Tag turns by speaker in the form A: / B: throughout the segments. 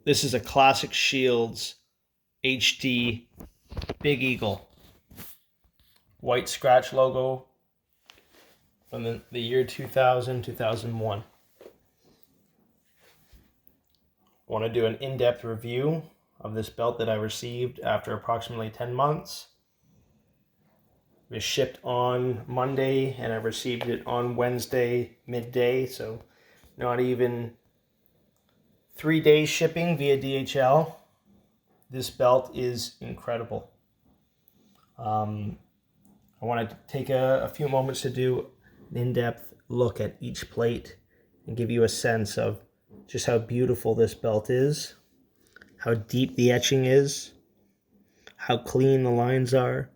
A: This is a Classic Shields HD Big Eagle. White scratch logo from the year 2000, 2001. I want to do an in-depth review of this belt that I received after approximately 10 months. It was shipped on Monday and I received it on Wednesday midday, so not even 3 days shipping via DHL. This belt is incredible. I want to take a few moments to do an in-depth look at each plate and give you a sense of just how beautiful this belt is, how deep the etching is, how clean the lines are,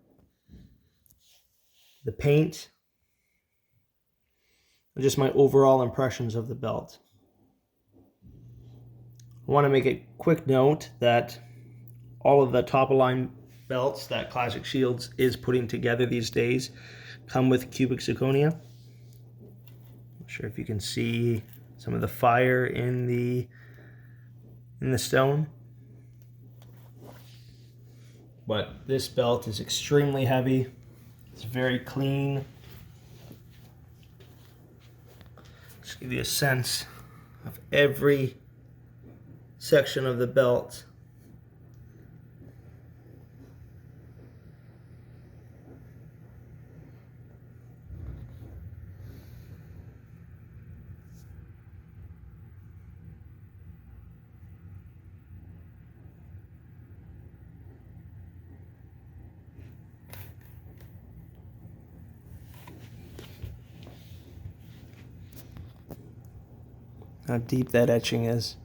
A: the paint, and just my overall impressions of the belt. I want to make a quick note that all of the top-of-line belts that Classic Shields is putting together these days come with cubic zirconia. Not sure if you can see some of the fire in the stone, but this belt is extremely heavy. It's very clean. Just give you a sense of every section of the belt. How deep that etching is.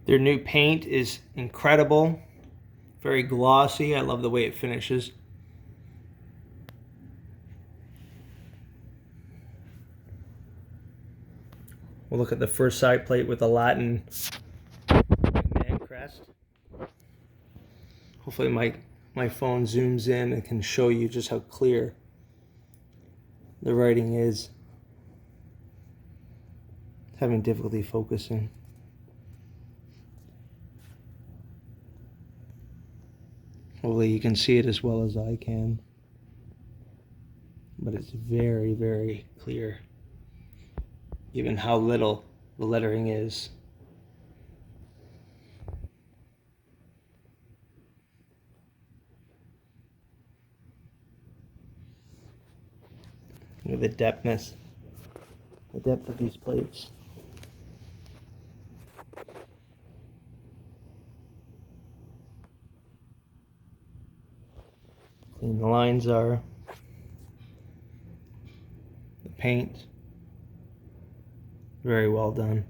A: Their new paint is incredible, very glossy. I love the way it finishes. We'll look at the first side plate with the Latin man crest. Hopefully my phone zooms in and can show you just how clear the writing is. Having difficulty focusing. Hopefully you can see it as well as I can. But it's very, very clear. Even how little the lettering is. Look at the depth of these plates. Clean the lines are. The paint, very well done.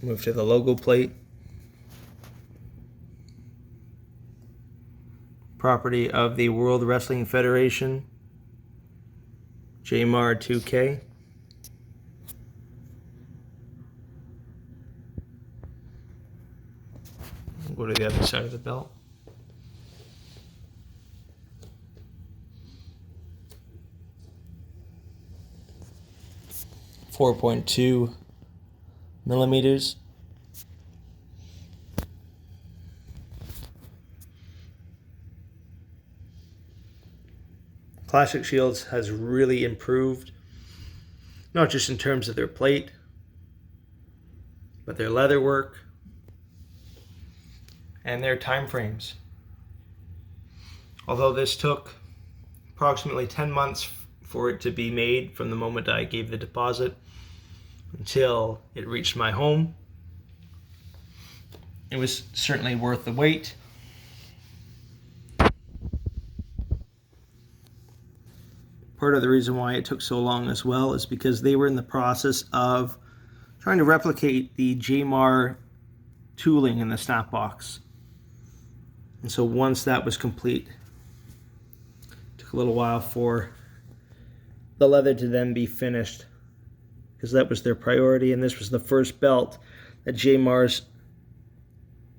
A: Move to the logo plate. Property of the World Wrestling Federation. JMAR 2K. We'll go to the other side of the belt. .2 millimeters. Classic Shields has really improved, not just in terms of their plate, but their leather work and their time frames. Although this took approximately 10 months for it to be made from the moment I gave the deposit until it reached my home, it was certainly worth the wait. Part of the reason why it took so long as well is because they were in the process of trying to replicate the JMAR tooling in the snap box. And so once that was complete, it took Took a little while for the leather to then be finished, because that was their priority, and this was the first belt that J. Mars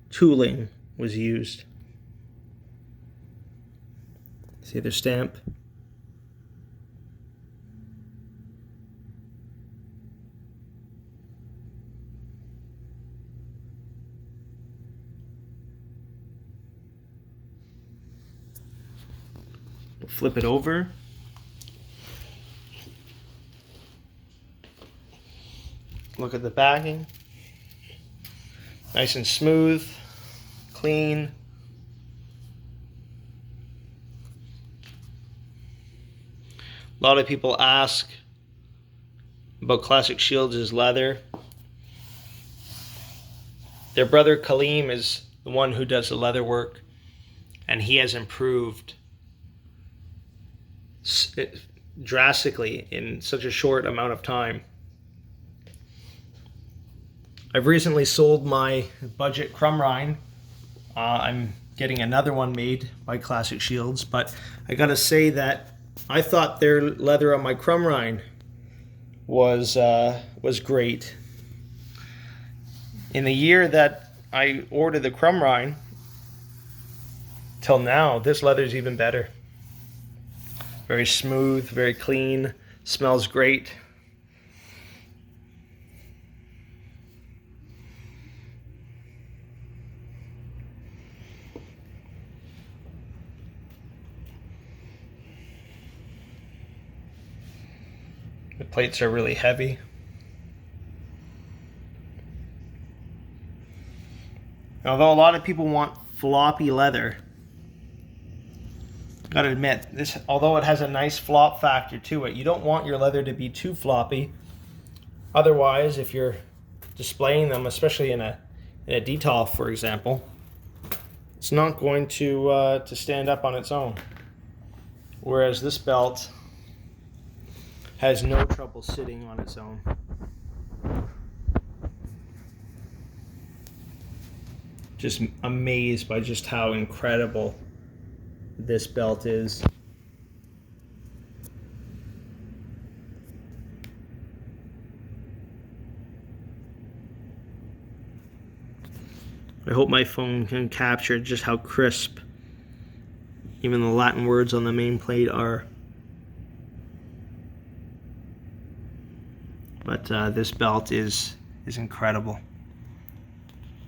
A: tooling was used. See their stamp? We'll flip it over. Look at the backing. Nice and smooth, clean. A lot of people ask about Classic Shields' leather. Their brother Kaleem is the one who does the leather work, and he has improved drastically in such a short amount of time. I've recently sold my budget crumb rind. I'm getting another one made by Classic Shields, but I gotta say that I thought their leather on my crumb rind was great. In the year that I ordered the crumb rind till now, this leather is even better. Very smooth, very clean, smells great. The plates are really heavy. Although a lot of people want floppy leather, gotta admit, this, although it has a nice flop factor to it, you don't want your leather to be too floppy. Otherwise, if you're displaying them, especially in a detail, for example, it's not going to stand up on its own. Whereas this belt has no trouble sitting on its own. Just amazed by just how incredible this belt is. I hope my phone can capture just how crisp even the Latin words on the main plate are. But this belt is incredible.